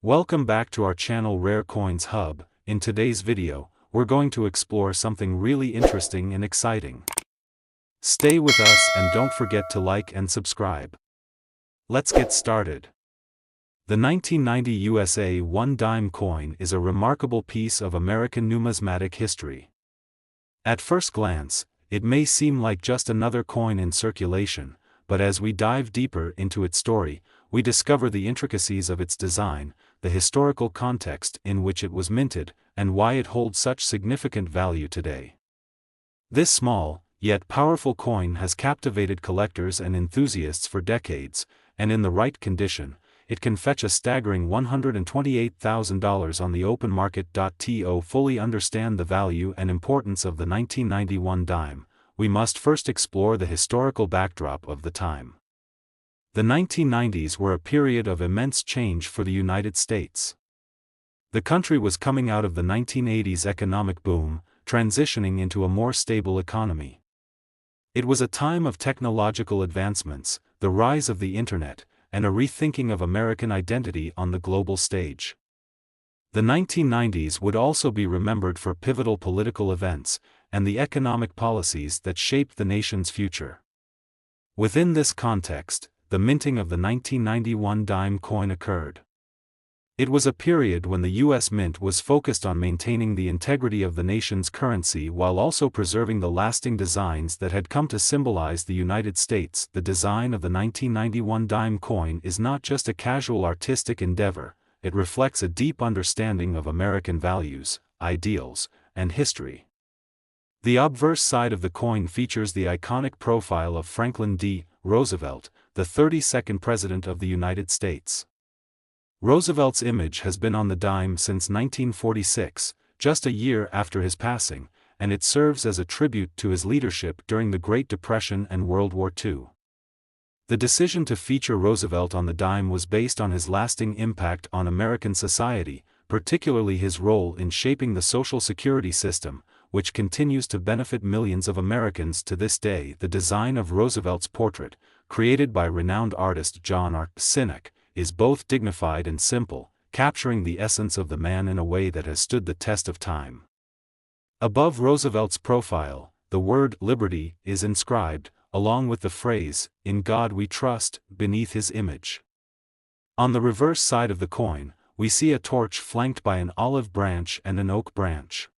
Welcome back to our channel Rare Coins Hub. In today's video, we're going to explore something really interesting and exciting. Stay with us and don't forget to like and subscribe. Let's get started. The 1990 USA 1 dime coin is a remarkable piece of American numismatic history. At first glance, it may seem like just another coin in circulation, but as we dive deeper into its story, we discover the intricacies of its design, the historical context in which it was minted, and why it holds such significant value today. This small, yet powerful coin has captivated collectors and enthusiasts for decades, and in the right condition, it can fetch a staggering $128,000 on the open market. To fully understand the value and importance of the 1991 dime, we must first explore the historical backdrop of the time. The 1990s were a period of immense change for the United States. The country was coming out of the 1980s economic boom, transitioning into a more stable economy. It was a time of technological advancements, the rise of the internet, and a rethinking of American identity on the global stage. The 1990s would also be remembered for pivotal political events, and the economic policies that shaped the nation's future. Within this context, the minting of the 1991 dime coin occurred. It was a period when the U.S. Mint was focused on maintaining the integrity of the nation's currency while also preserving the lasting designs that had come to symbolize the United States. The design of the 1991 dime coin is not just a casual artistic endeavor, it reflects a deep understanding of American values, ideals, and history. The obverse side of the coin features the iconic profile of Franklin D. Roosevelt, the 32nd President of the United States. Roosevelt's image has been on the dime since 1946, just a year after his passing, and it serves as a tribute to his leadership during the Great Depression and World War II. The decision to feature Roosevelt on the dime was based on his lasting impact on American society, particularly his role in shaping the Social Security system, which continues to benefit millions of Americans to this day. The design of Roosevelt's portrait, created by renowned artist John R. Sinek, is both dignified and simple, capturing the essence of the man in a way that has stood the test of time. Above Roosevelt's profile, the word "Liberty" is inscribed, along with the phrase, "In God We Trust," beneath his image. On the reverse side of the coin, we see a torch flanked by an olive branch and an oak branch.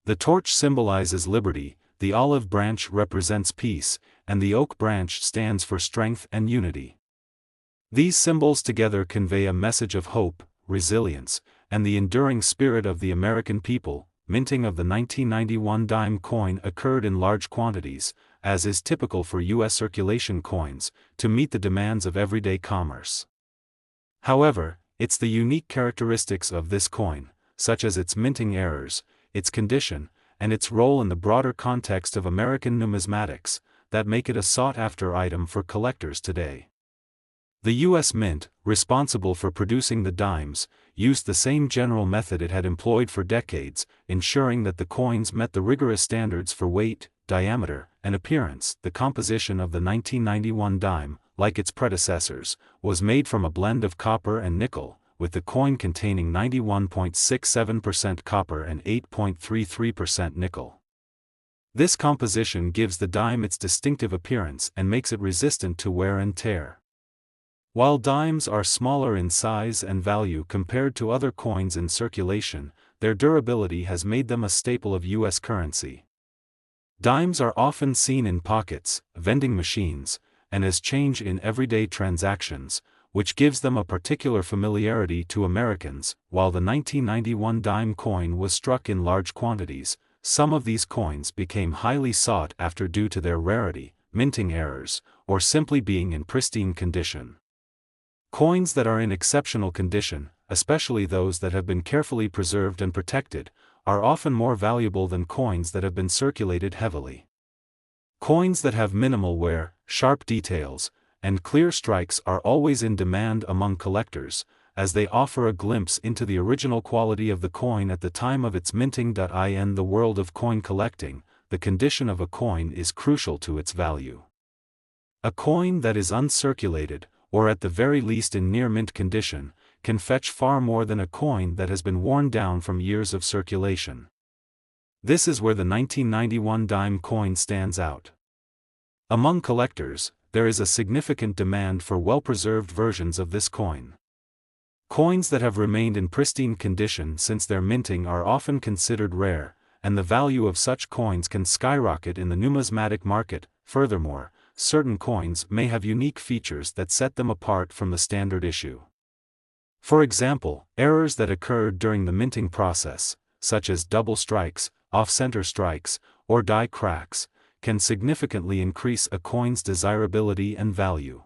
The torch symbolizes liberty, the olive branch represents peace, and the oak branch stands for strength and unity. These symbols together convey a message of hope, resilience, and the enduring spirit of the American people. Minting of the 1991 dime coin occurred in large quantities, as is typical for U.S. circulation coins, to meet the demands of everyday commerce. However, it's the unique characteristics of this coin, such as its minting errors, its condition, and its role in the broader context of American numismatics, that make it a sought-after item for collectors today. The U.S. Mint, responsible for producing the dimes, used the same general method it had employed for decades, ensuring that the coins met the rigorous standards for weight, diameter, and appearance. The composition of the 1991 dime, like its predecessors, was made from a blend of copper and nickel, with the coin containing 91.67% copper and 8.33% nickel. This composition gives the dime its distinctive appearance and makes it resistant to wear and tear. While dimes are smaller in size and value compared to other coins in circulation, their durability has made them a staple of U.S. currency. Dimes are often seen in pockets, vending machines, and as change in everyday transactions, which gives them a particular familiarity to Americans. While the 1991 dime coin was struck in large quantities, some of these coins became highly sought after due to their rarity, minting errors, or simply being in pristine condition. Coins that are in exceptional condition, especially those that have been carefully preserved and protected, are often more valuable than coins that have been circulated heavily. Coins that have minimal wear, sharp details, and clear strikes are always in demand among collectors, as they offer a glimpse into the original quality of the coin at the time of its minting. In the world of coin collecting, the condition of a coin is crucial to its value. A coin that is uncirculated, or at the very least in near mint condition, can fetch far more than a coin that has been worn down from years of circulation. This is where the 1991 dime coin stands out. Among collectors, there is a significant demand for well-preserved versions of this coin. Coins that have remained in pristine condition since their minting are often considered rare, and the value of such coins can skyrocket in the numismatic market. Furthermore, certain coins may have unique features that set them apart from the standard issue. For example, errors that occurred during the minting process, such as double strikes, off-center strikes, or die cracks, can significantly increase a coin's desirability and value.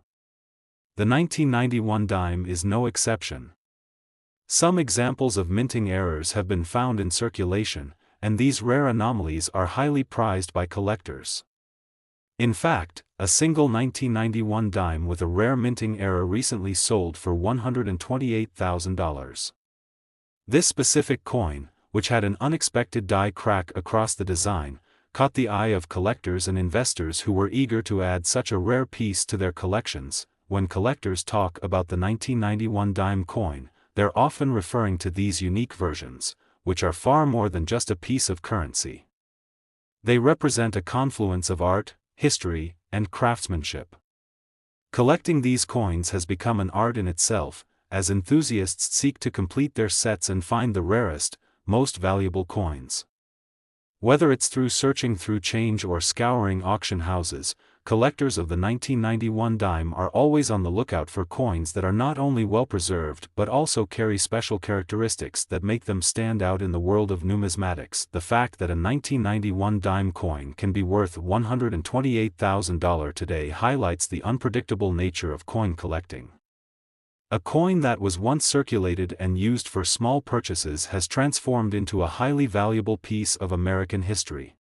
The 1991 dime is no exception. Some examples of minting errors have been found in circulation, and these rare anomalies are highly prized by collectors. In fact, a single 1991 dime with a rare minting error recently sold for $128,000. This specific coin, which had an unexpected die crack across the design, caught the eye of collectors and investors who were eager to add such a rare piece to their collections. When collectors talk about the 1991 dime coin, they're often referring to these unique versions, which are far more than just a piece of currency. They represent a confluence of art, history, and craftsmanship. Collecting these coins has become an art in itself, as enthusiasts seek to complete their sets and find the rarest, most valuable coins. Whether it's through searching through change or scouring auction houses, collectors of the 1991 dime are always on the lookout for coins that are not only well-preserved but also carry special characteristics that make them stand out in the world of numismatics. The fact that a 1991 dime coin can be worth $128,000 today highlights the unpredictable nature of coin collecting. A coin that was once circulated and used for small purchases has transformed into a highly valuable piece of American history.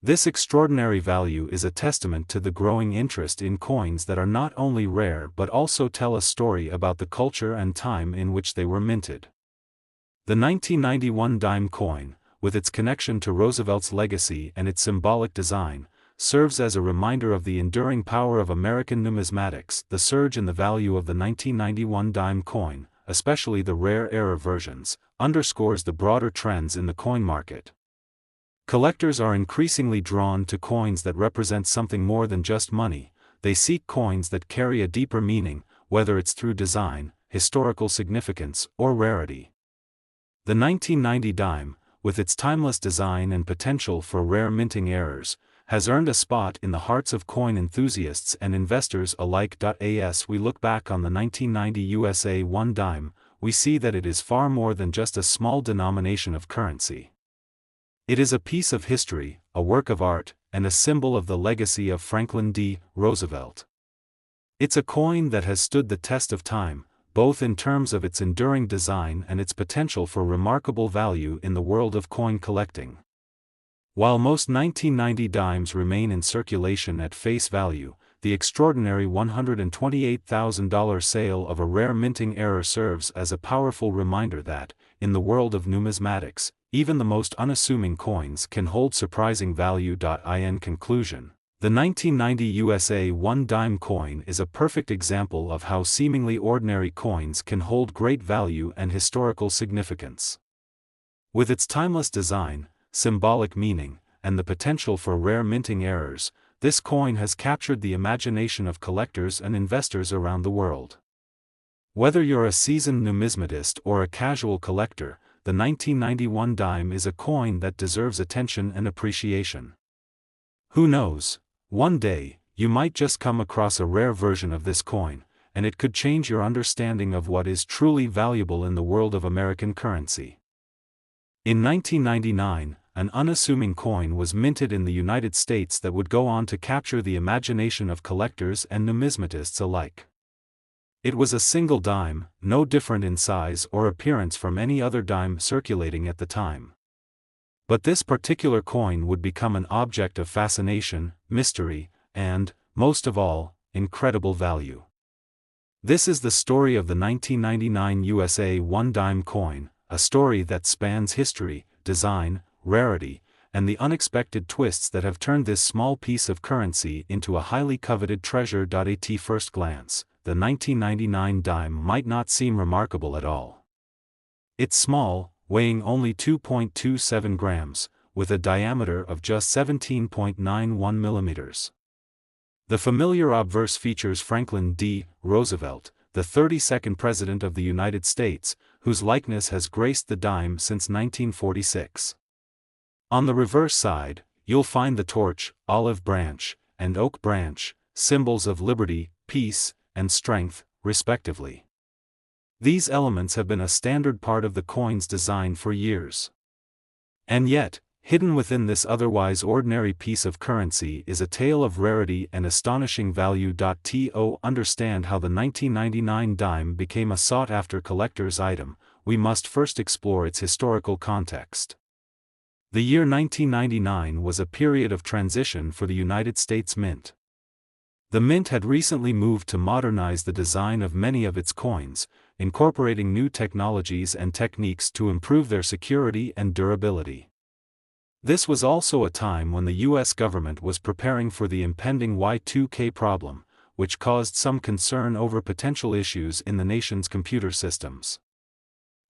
This extraordinary value is a testament to the growing interest in coins that are not only rare but also tell a story about the culture and time in which they were minted. The 1991 dime coin, with its connection to Roosevelt's legacy and its symbolic design, serves as a reminder of the enduring power of American numismatics. The surge in the value of the 1991 dime coin, especially the rare error versions, underscores the broader trends in the coin market. Collectors are increasingly drawn to coins that represent something more than just money. They seek coins that carry a deeper meaning, whether it's through design, historical significance, or rarity. The 1990 dime, with its timeless design and potential for rare minting errors, has earned a spot in the hearts of coin enthusiasts and investors alike. As we look back on the 1990 USA 1 dime, we see that it is far more than just a small denomination of currency. It is a piece of history, a work of art, and a symbol of the legacy of Franklin D. Roosevelt. It's a coin that has stood the test of time, both in terms of its enduring design and its potential for remarkable value in the world of coin collecting. While most 1990 dimes remain in circulation at face value, the extraordinary $128,000 sale of a rare minting error serves as a powerful reminder that, in the world of numismatics, even the most unassuming coins can hold surprising value. In conclusion, the 1990 USA 1 dime coin is a perfect example of how seemingly ordinary coins can hold great value and historical significance. With its timeless design, symbolic meaning, and the potential for rare minting errors, this coin has captured the imagination of collectors and investors around the world. Whether you're a seasoned numismatist or a casual collector, the 1991 dime is a coin that deserves attention and appreciation. Who knows, one day, you might just come across a rare version of this coin, and it could change your understanding of what is truly valuable in the world of American currency. In 1999, an unassuming coin was minted in the United States that would go on to capture the imagination of collectors and numismatists alike. It was a single dime, no different in size or appearance from any other dime circulating at the time. But this particular coin would become an object of fascination, mystery, and, most of all, incredible value. This is the story of the 1999 USA 1 dime coin, a story that spans history, design, rarity, and the unexpected twists that have turned this small piece of currency into a highly coveted treasure. At first glance, the 1999 dime might not seem remarkable at all. It's small, weighing only 2.27 grams, with a diameter of just 17.91 millimeters. The familiar obverse features Franklin D. Roosevelt, the 32nd President of the United States, whose likeness has graced the dime since 1946. On the reverse side, you'll find the torch, olive branch, and oak branch, symbols of liberty, peace, and strength, respectively. These elements have been a standard part of the coin's design for years. And yet, hidden within this otherwise ordinary piece of currency is a tale of rarity and astonishing value. To understand how the 1999 dime became a sought-after collector's item, we must first explore its historical context. The year 1999 was a period of transition for the United States Mint. The Mint had recently moved to modernize the design of many of its coins, incorporating new technologies and techniques to improve their security and durability. This was also a time when the U.S. government was preparing for the impending Y2K problem, which caused some concern over potential issues in the nation's computer systems.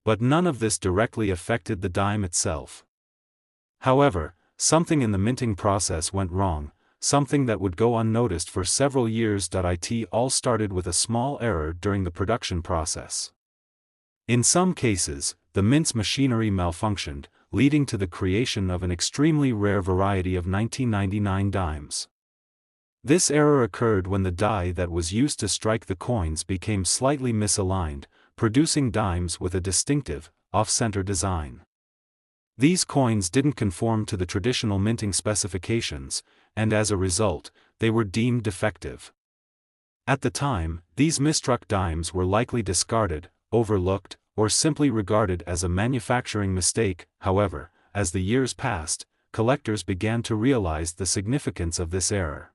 But none of this directly affected the dime itself. However, something in the minting process went wrong, something that would go unnoticed for several years. It all started with a small error during the production process. In some cases, the mint's machinery malfunctioned, leading to the creation of an extremely rare variety of 1999 dimes. This error occurred when the die that was used to strike the coins became slightly misaligned, producing dimes with a distinctive, off-center design. These coins didn't conform to the traditional minting specifications, and as a result, they were deemed defective. At the time, these misstruck dimes were likely discarded, overlooked, or simply regarded as a manufacturing mistake. However, as the years passed, collectors began to realize the significance of this error.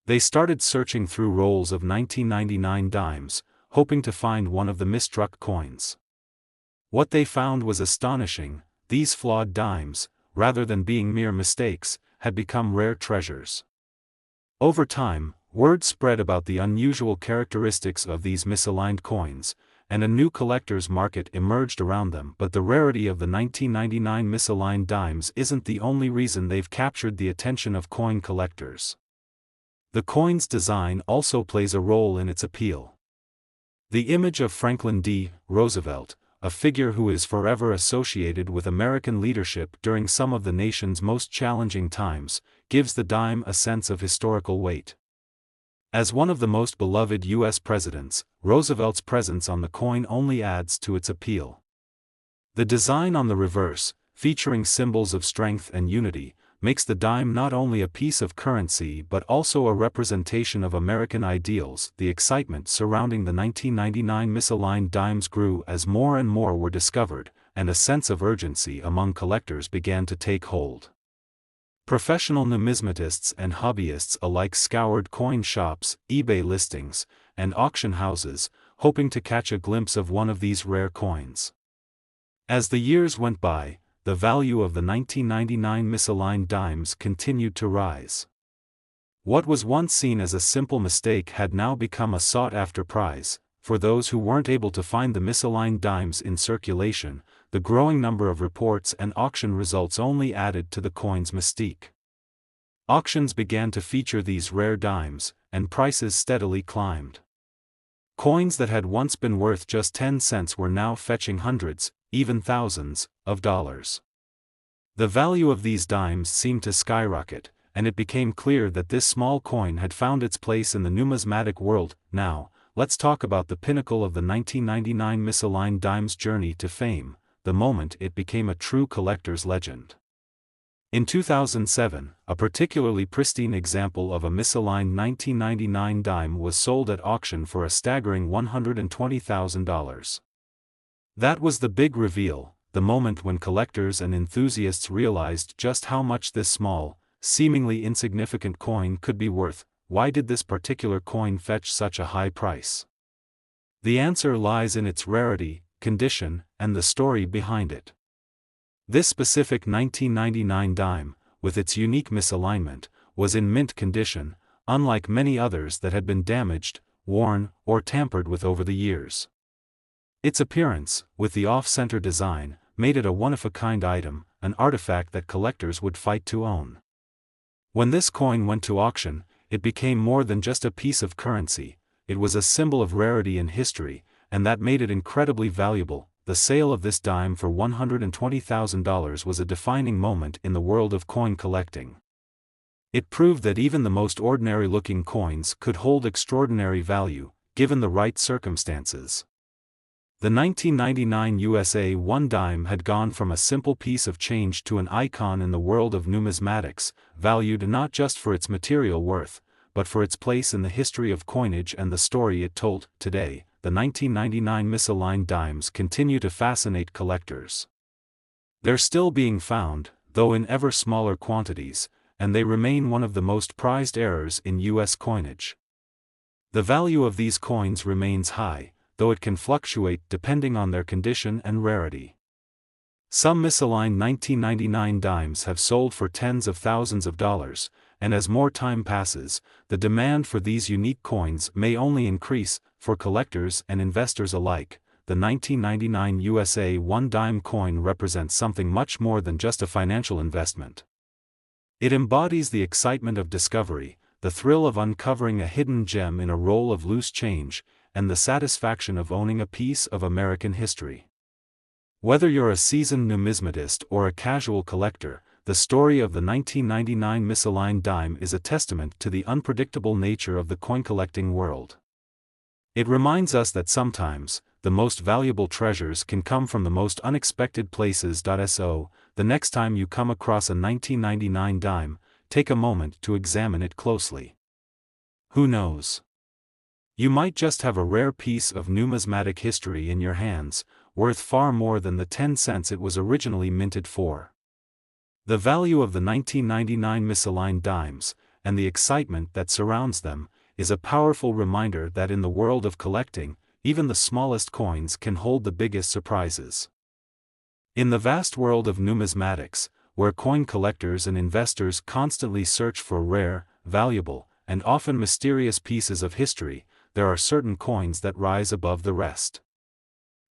They started searching through rolls of 1999 dimes, hoping to find one of the misstruck coins. What they found was astonishing. These flawed dimes, rather than being mere mistakes, had become rare treasures. Over time, word spread about the unusual characteristics of these misaligned coins, and a new collector's market emerged around them. But the rarity of the 1999 misaligned dimes isn't the only reason they've captured the attention of coin collectors. The coin's design also plays a role in its appeal. The image of Franklin D. Roosevelt, a figure who is forever associated with American leadership during some of the nation's most challenging times, gives the dime a sense of historical weight. As one of the most beloved U.S. presidents, Roosevelt's presence on the coin only adds to its appeal. The design on the reverse, featuring symbols of strength and unity, makes the dime not only a piece of currency but also a representation of American ideals. The excitement surrounding the 1999 misaligned dimes grew as more and more were discovered, and a sense of urgency among collectors began to take hold. Professional numismatists and hobbyists alike scoured coin shops, eBay listings, and auction houses, hoping to catch a glimpse of one of these rare coins. As the years went by, the value of the 1999 misaligned dimes continued to rise. What was once seen as a simple mistake had now become a sought-after prize. For those who weren't able to find the misaligned dimes in circulation, the growing number of reports and auction results only added to the coin's mystique. Auctions began to feature these rare dimes, and prices steadily climbed. Coins that had once been worth just 10 cents were now fetching hundreds, even thousands, of dollars. The value of these dimes seemed to skyrocket, and it became clear that this small coin had found its place in the numismatic world. Now, let's talk about the pinnacle of the 1999 misaligned dimes' journey to fame, the moment it became a true collector's legend. In 2007, a particularly pristine example of a misaligned 1999 dime was sold at auction for a staggering $120,000. That was the big reveal, the moment when collectors and enthusiasts realized just how much this small, seemingly insignificant coin could be worth. Why did this particular coin fetch such a high price? The answer lies in its rarity, condition, and the story behind it. This specific 1999 dime, with its unique misalignment, was in mint condition, unlike many others that had been damaged, worn, or tampered with over the years. Its appearance, with the off-center design, made it a one-of-a-kind item, an artifact that collectors would fight to own. When this coin went to auction, it became more than just a piece of currency. It was a symbol of rarity in history, and that made it incredibly valuable. The sale of this dime for $120,000 was a defining moment in the world of coin collecting. It proved that even the most ordinary-looking coins could hold extraordinary value, given the right circumstances. The 1999 USA 1 dime had gone from a simple piece of change to an icon in the world of numismatics, valued not just for its material worth, but for its place in the history of coinage and the story it told. Today, the 1999 misaligned dimes continue to fascinate collectors. They're still being found, though in ever smaller quantities, and they remain one of the most prized errors in U.S. coinage. The value of these coins remains high, though it can fluctuate depending on their condition and rarity. Some misaligned 1999 dimes have sold for tens of thousands of dollars, and as more time passes, the demand for these unique coins may only increase. For collectors and investors alike, the 1999 USA 1 dime coin represents something much more than just a financial investment. It embodies the excitement of discovery, the thrill of uncovering a hidden gem in a roll of loose change, and the satisfaction of owning a piece of American history. Whether you're a seasoned numismatist or a casual collector, the story of the 1999 misaligned dime is a testament to the unpredictable nature of the coin collecting world. It reminds us that sometimes, the most valuable treasures can come from the most unexpected places. So, the next time you come across a 1999 dime, take a moment to examine it closely. Who knows? You might just have a rare piece of numismatic history in your hands, worth far more than the 10 cents it was originally minted for. The value of the 1999 misaligned dimes, and the excitement that surrounds them, is a powerful reminder that in the world of collecting, even the smallest coins can hold the biggest surprises. In the vast world of numismatics, where coin collectors and investors constantly search for rare, valuable, and often mysterious pieces of history, there are certain coins that rise above the rest.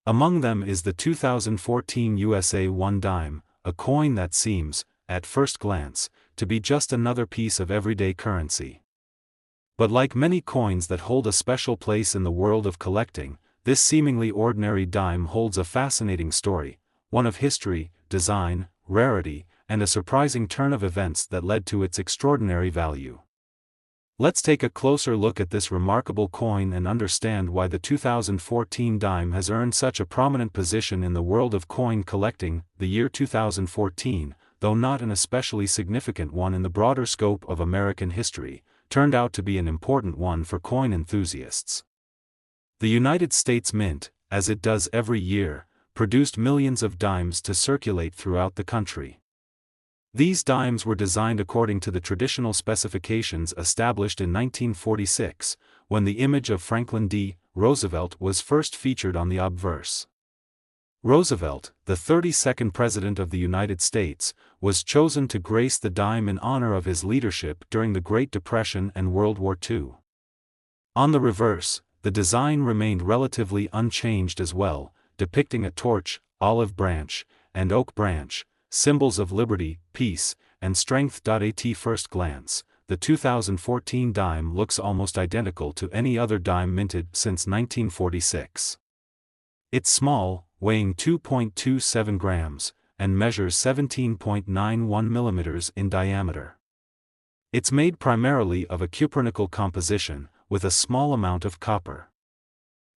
Among them is the 2014 USA 1 dime, a coin that seems, at first glance, to be just another piece of everyday currency. But like many coins that hold a special place in the world of collecting, this seemingly ordinary dime holds a fascinating story, one of history, design, rarity, and a surprising turn of events that led to its extraordinary value. Let's take a closer look at this remarkable coin and understand why the 2014 dime has earned such a prominent position in the world of coin collecting. The year 2014, though not an especially significant one in the broader scope of American history, turned out to be an important one for coin enthusiasts. The United States Mint, as it does every year, produced millions of dimes to circulate throughout the country. These dimes were designed according to the traditional specifications established in 1946, when the image of Franklin D. Roosevelt was first featured on the obverse. Roosevelt, the 32nd President of the United States, was chosen to grace the dime in honor of his leadership during the Great Depression and World War II. On the reverse, the design remained relatively unchanged as well, depicting a torch, olive branch, and oak branch, symbols of liberty, peace, and strength. At first glance, the 2014 dime looks almost identical to any other dime minted since 1946. It's small, weighing 2.27 grams, and measures 17.91 millimeters in diameter. It's made primarily of a cupronickel composition, with a small amount of copper.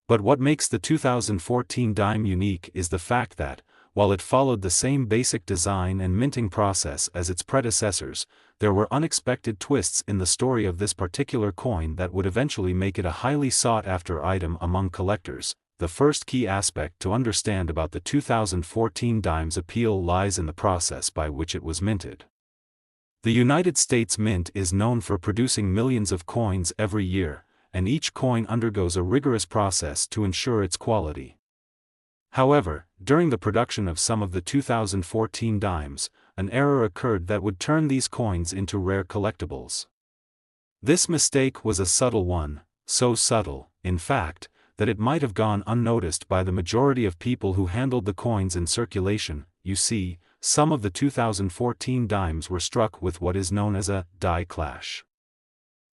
But what makes the 2014 dime unique is the fact that, while it followed the same basic design and minting process as its predecessors, there were unexpected twists in the story of this particular coin that would eventually make it a highly sought-after item among collectors. The first key aspect to understand about the 2014 dime's appeal lies in the process by which it was minted. The United States Mint is known for producing millions of coins every year, and each coin undergoes a rigorous process to ensure its quality. However, during the production of some of the 2014 dimes, an error occurred that would turn these coins into rare collectibles. This mistake was a subtle one. so subtle, in fact, that it might have gone unnoticed by the majority of people who handled the coins in circulation. You see, some of the 2014 dimes were struck with what is known as a die clash.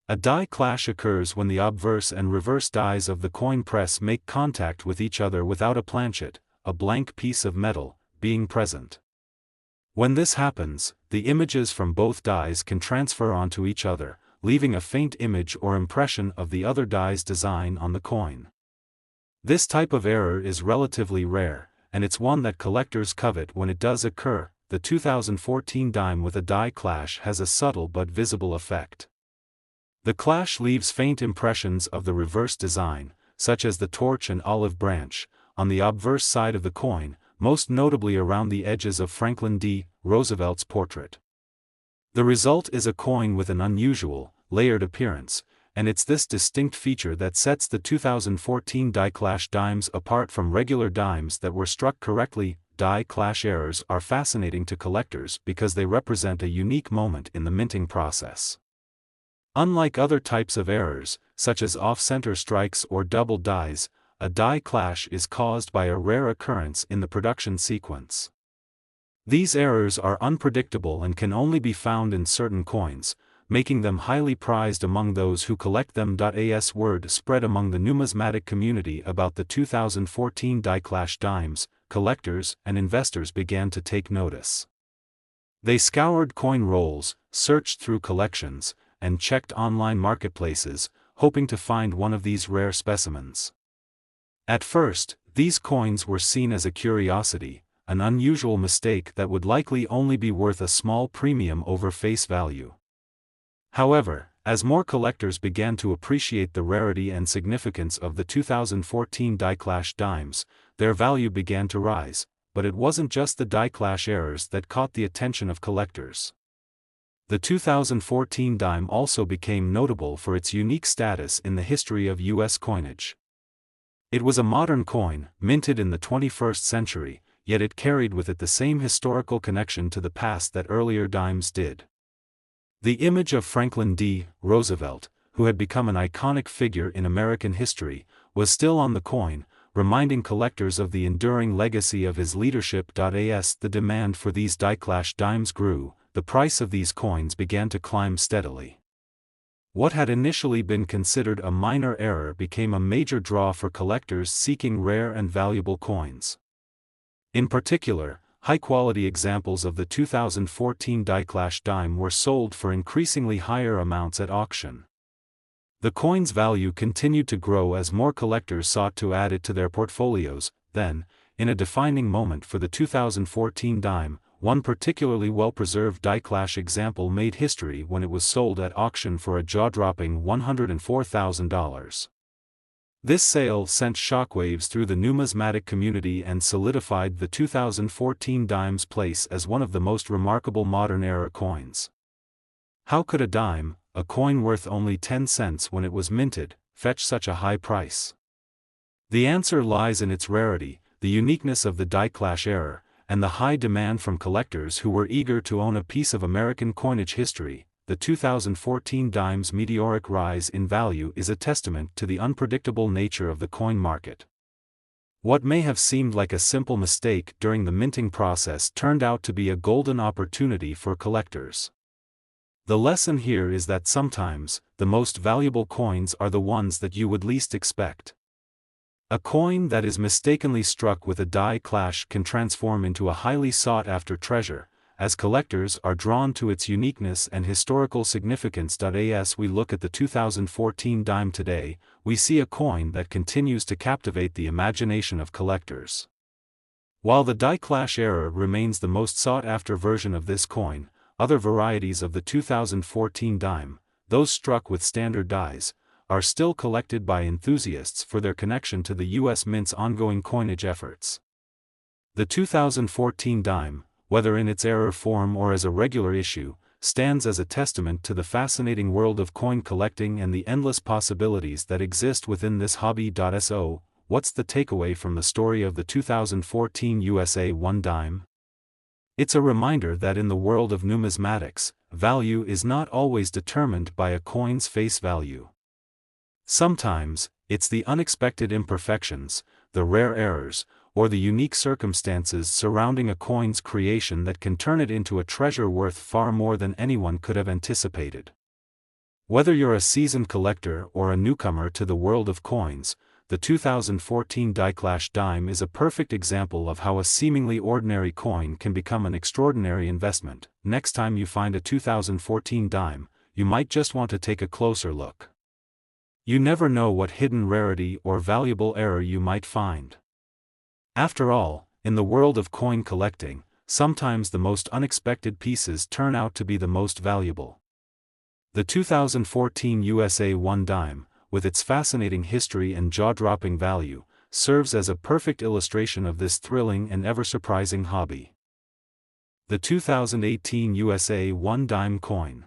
A die clash occurs when the obverse and reverse dies of the coin press make contact with each other without a planchet, a blank piece of metal, being present. When this happens, the images from both dies can transfer onto each other, leaving a faint image or impression of the other die's design on the coin. This type of error is relatively rare, and it's one that collectors covet when it does occur. The 2014 dime with a die clash has a subtle but visible effect. The clash leaves faint impressions of the reverse design, such as the torch and olive branch, on the obverse side of the coin, most notably around the edges of Franklin D. Roosevelt's portrait. The result is a coin with an unusual, layered appearance, and it's this distinct feature that sets the 2014 die clash dimes apart from regular dimes that were struck correctly. Die clash errors are fascinating to collectors because they represent a unique moment in the minting process. Unlike other types of errors, such as off-center strikes or double dies, a die clash is caused by a rare occurrence in the production sequence. These errors are unpredictable and can only be found in certain coins, making them highly prized among those who collect them. As word spread among the numismatic community about the 2014 die clash dimes, collectors and investors began to take notice. They scoured coin rolls, searched through collections, and checked online marketplaces, hoping to find one of these rare specimens. At first, these coins were seen as a curiosity, an unusual mistake that would likely only be worth a small premium over face value. However, as more collectors began to appreciate the rarity and significance of the 2014 die clash dimes, their value began to rise. But it wasn't just the die clash errors that caught the attention of collectors. The 2014 dime also became notable for its unique status in the history of U.S. coinage. It was a modern coin, minted in the 21st century, yet it carried with it the same historical connection to the past that earlier dimes did. The image of Franklin D. Roosevelt, who had become an iconic figure in American history, was still on the coin, reminding collectors of the enduring legacy of his leadership. As the demand for these die clash dimes grew, the price of these coins began to climb steadily. What had initially been considered a minor error became a major draw for collectors seeking rare and valuable coins. In particular, high-quality examples of the 2014 die clash dime were sold for increasingly higher amounts at auction. The coin's value continued to grow as more collectors sought to add it to their portfolios. Then, in a defining moment for the 2014 dime, one particularly well-preserved die clash example made history when it was sold at auction for a jaw-dropping $104,000. This sale sent shockwaves through the numismatic community and solidified the 2014 dime's place as one of the most remarkable modern-era coins. How could a dime, a coin worth only 10 cents when it was minted, fetch such a high price? The answer lies in its rarity, the uniqueness of the die clash error, and the high demand from collectors who were eager to own a piece of American coinage history. The 2014 dime's meteoric rise in value is a testament to the unpredictable nature of the coin market. What may have seemed like a simple mistake during the minting process turned out to be a golden opportunity for collectors. The lesson here is that sometimes, the most valuable coins are the ones that you would least expect. A coin that is mistakenly struck with a die clash can transform into a highly sought-after treasure, as collectors are drawn to its uniqueness and historical significance. As we look at the 2014 dime today, we see a coin that continues to captivate the imagination of collectors. While the die clash error remains the most sought-after version of this coin, other varieties of the 2014 dime, those struck with standard dies, are still collected by enthusiasts for their connection to the U.S. Mint's ongoing coinage efforts. The 2014 dime, whether in its error form or as a regular issue, stands as a testament to the fascinating world of coin collecting and the endless possibilities that exist within this hobby. So, what's the takeaway from the story of the 2014 USA 1 dime? It's a reminder that in the world of numismatics, value is not always determined by a coin's face value. Sometimes, it's the unexpected imperfections, the rare errors, or the unique circumstances surrounding a coin's creation that can turn it into a treasure worth far more than anyone could have anticipated. Whether you're a seasoned collector or a newcomer to the world of coins, the 2014 Die-Clash dime is a perfect example of how a seemingly ordinary coin can become an extraordinary investment. Next time you find a 2014 dime, you might just want to take a closer look. You never know what hidden rarity or valuable error you might find. After all, in the world of coin collecting, sometimes the most unexpected pieces turn out to be the most valuable. The 2014 USA 1 dime, with its fascinating history and jaw-dropping value, serves as a perfect illustration of this thrilling and ever-surprising hobby. The 2018 USA 1 dime coin.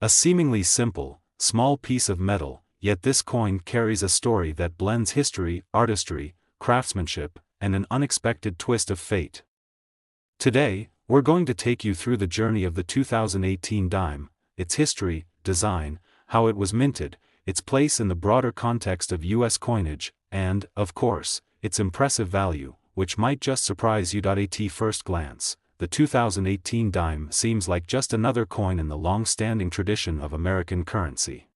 A seemingly simple, small piece of metal, yet this coin carries a story that blends history, artistry, craftsmanship, and an unexpected twist of fate. Today, we're going to take you through the journey of the 2018 dime, its history, design, how it was minted, its place in the broader context of U.S. coinage, and, of course, its impressive value, which might just surprise you. At first glance, the 2018 dime seems like just another coin in the long-standing tradition of American currency.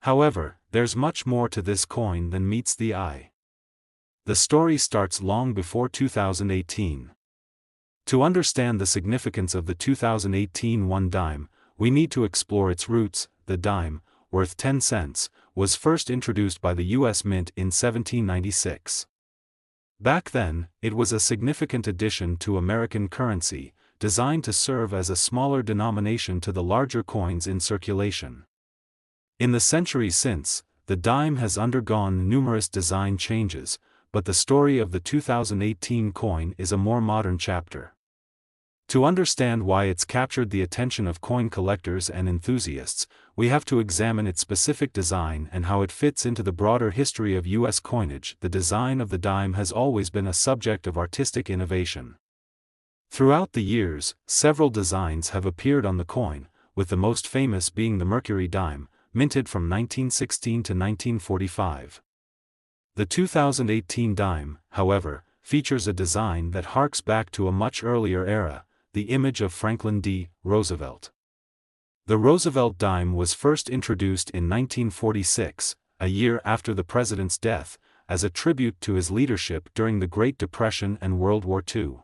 However, there's much more to this coin than meets the eye. The story starts long before 2018. To understand the significance of the 2018 1 dime, we need to explore its roots. The dime, worth 10 cents, was first introduced by the U.S. Mint in 1796. Back then, it was a significant addition to American currency, designed to serve as a smaller denomination to the larger coins in circulation. In the centuries since, the dime has undergone numerous design changes, but the story of the 2018 coin is a more modern chapter. To understand why it's captured the attention of coin collectors and enthusiasts, we have to examine its specific design and how it fits into the broader history of U.S. coinage. The design of the dime has always been a subject of artistic innovation. Throughout the years, several designs have appeared on the coin, with the most famous being the Mercury dime, minted from 1916 to 1945. The 2018 dime, however, features a design that harks back to a much earlier era, the image of Franklin D. Roosevelt. The Roosevelt dime was first introduced in 1946, a year after the president's death, as a tribute to his leadership during the Great Depression and World War II.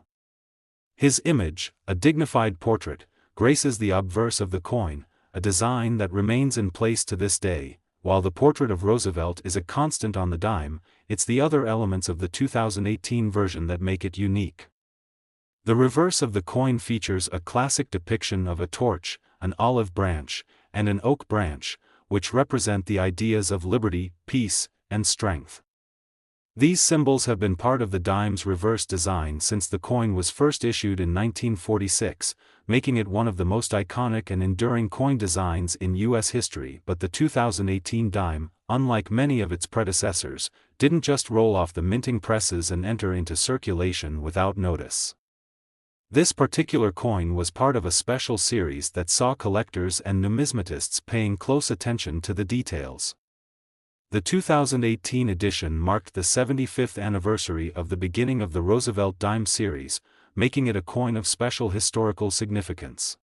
His image, a dignified portrait, graces the obverse of the coin, a design that remains in place to this day. While the portrait of Roosevelt is a constant on the dime, it's the other elements of the 2018 version that make it unique. The reverse of the coin features a classic depiction of a torch, an olive branch, and an oak branch, which represent the ideas of liberty, peace, and strength. These symbols have been part of the dime's reverse design since the coin was first issued in 1946, making it one of the most iconic and enduring coin designs in U.S. history. But the 2018 dime, unlike many of its predecessors, didn't just roll off the minting presses and enter into circulation without notice. This particular coin was part of a special series that saw collectors and numismatists paying close attention to the details. The 2018 edition marked the 75th anniversary of the beginning of the Roosevelt dime series, making it a coin of special historical significance.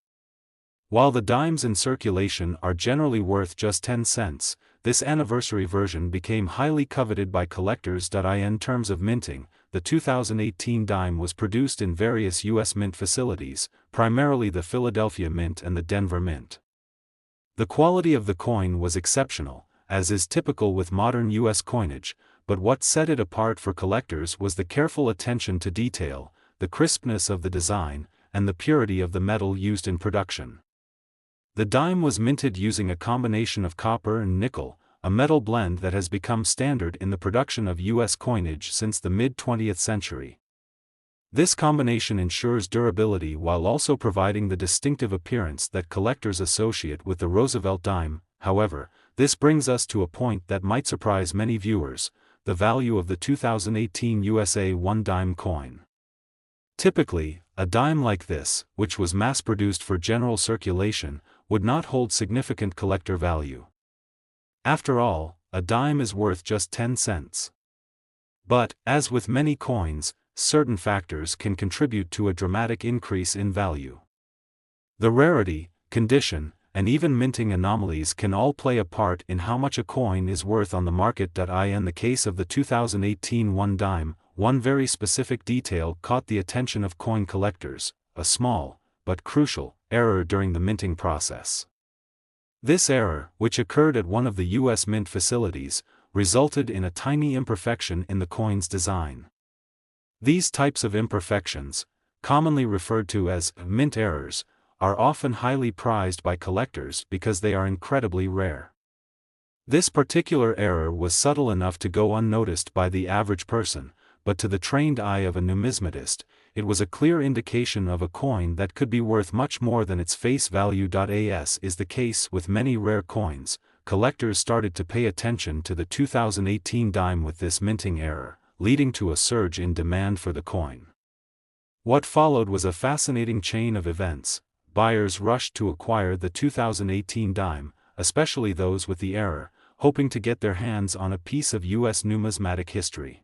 While the dimes in circulation are generally worth just 10 cents, this anniversary version became highly coveted by collectors. In terms of minting, the 2018 dime was produced in various U.S. mint facilities, primarily the Philadelphia Mint and the Denver Mint. The quality of the coin was exceptional, as is typical with modern U.S. coinage, but what set it apart for collectors was the careful attention to detail, the crispness of the design, and the purity of the metal used in production. The dime was minted using a combination of copper and nickel, a metal blend that has become standard in the production of U.S. coinage since the mid-20th century. This combination ensures durability while also providing the distinctive appearance that collectors associate with the Roosevelt dime. However, this brings us to a point that might surprise many viewers: the value of the 2018 USA 1 dime coin. Typically, a dime like this, which was mass-produced for general circulation, would not hold significant collector value. After all, a dime is worth just 10 cents. But, as with many coins, certain factors can contribute to a dramatic increase in value. The rarity, condition, and even minting anomalies can all play a part in how much a coin is worth on the market. In the case of the 2018 one dime, one very specific detail caught the attention of coin collectors: a small, but crucial, error during the minting process. This error, which occurred at one of the U.S. mint facilities, resulted in a tiny imperfection in the coin's design. These types of imperfections, commonly referred to as mint errors, are often highly prized by collectors because they are incredibly rare. This particular error was subtle enough to go unnoticed by the average person, but to the trained eye of a numismatist, it was a clear indication of a coin that could be worth much more than its face value. As is the case with many rare coins, collectors started to pay attention to the 2018 dime with this minting error, leading to a surge in demand for the coin. What followed was a fascinating chain of events. Buyers rushed to acquire the 2018 dime, especially those with the error, hoping to get their hands on a piece of U.S. numismatic history.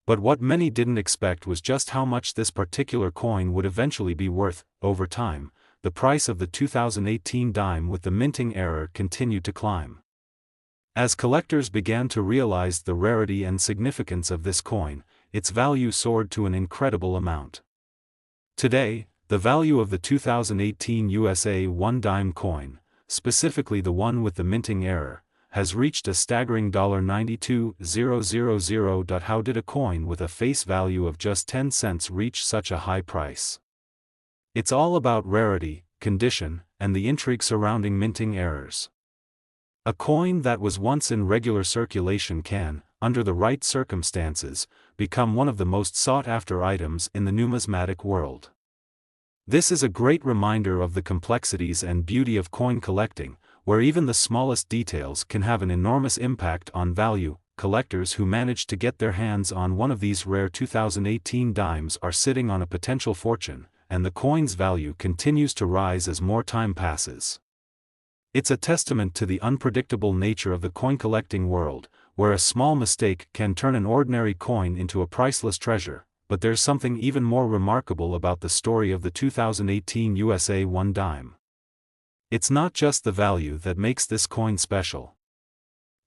But what many didn't expect was just how much this particular coin would eventually be worth. Over time, the price of the 2018 dime with the minting error continued to climb. As collectors began to realize the rarity and significance of this coin, its value soared to an incredible amount. Today, the value of the 2018 USA 1 dime coin, specifically the one with the minting error, has reached a staggering $92,000. How did a coin with a face value of just 10 cents reach such a high price? It's all about rarity, condition, and the intrigue surrounding minting errors. A coin that was once in regular circulation can, under the right circumstances, become one of the most sought-after items in the numismatic world. This is a great reminder of the complexities and beauty of coin collecting, where even the smallest details can have an enormous impact on value. Collectors who manage to get their hands on one of these rare 2018 dimes are sitting on a potential fortune, and the coin's value continues to rise as more time passes. It's a testament to the unpredictable nature of the coin collecting world, where a small mistake can turn an ordinary coin into a priceless treasure. But there's something even more remarkable about the story of the 2018 USA 1 dime. It's not just the value that makes this coin special.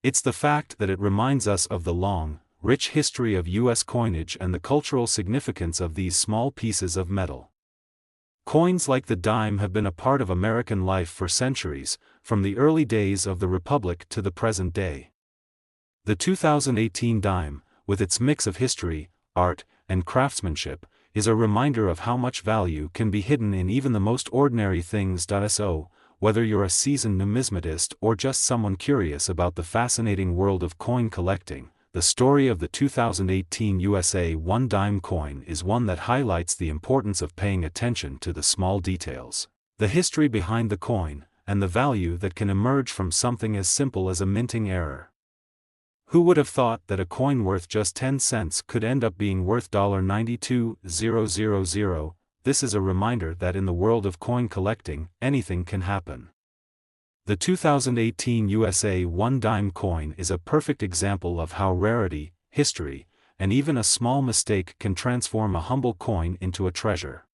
It's the fact that it reminds us of the long, rich history of U.S. coinage and the cultural significance of these small pieces of metal. Coins like the dime have been a part of American life for centuries, from the early days of the Republic to the present day. The 2018 dime, with its mix of history, art, and craftsmanship, is a reminder of how much value can be hidden in even the most ordinary things. So, whether you're a seasoned numismatist or just someone curious about the fascinating world of coin collecting, the story of the 2018 USA 1 dime coin is one that highlights the importance of paying attention to the small details, the history behind the coin, and the value that can emerge from something as simple as a minting error. Who would have thought that a coin worth just 10 cents could end up being worth $92,000? This is a reminder that in the world of coin collecting, anything can happen. The 2018 USA 1 dime coin is a perfect example of how rarity, history, and even a small mistake can transform a humble coin into a treasure.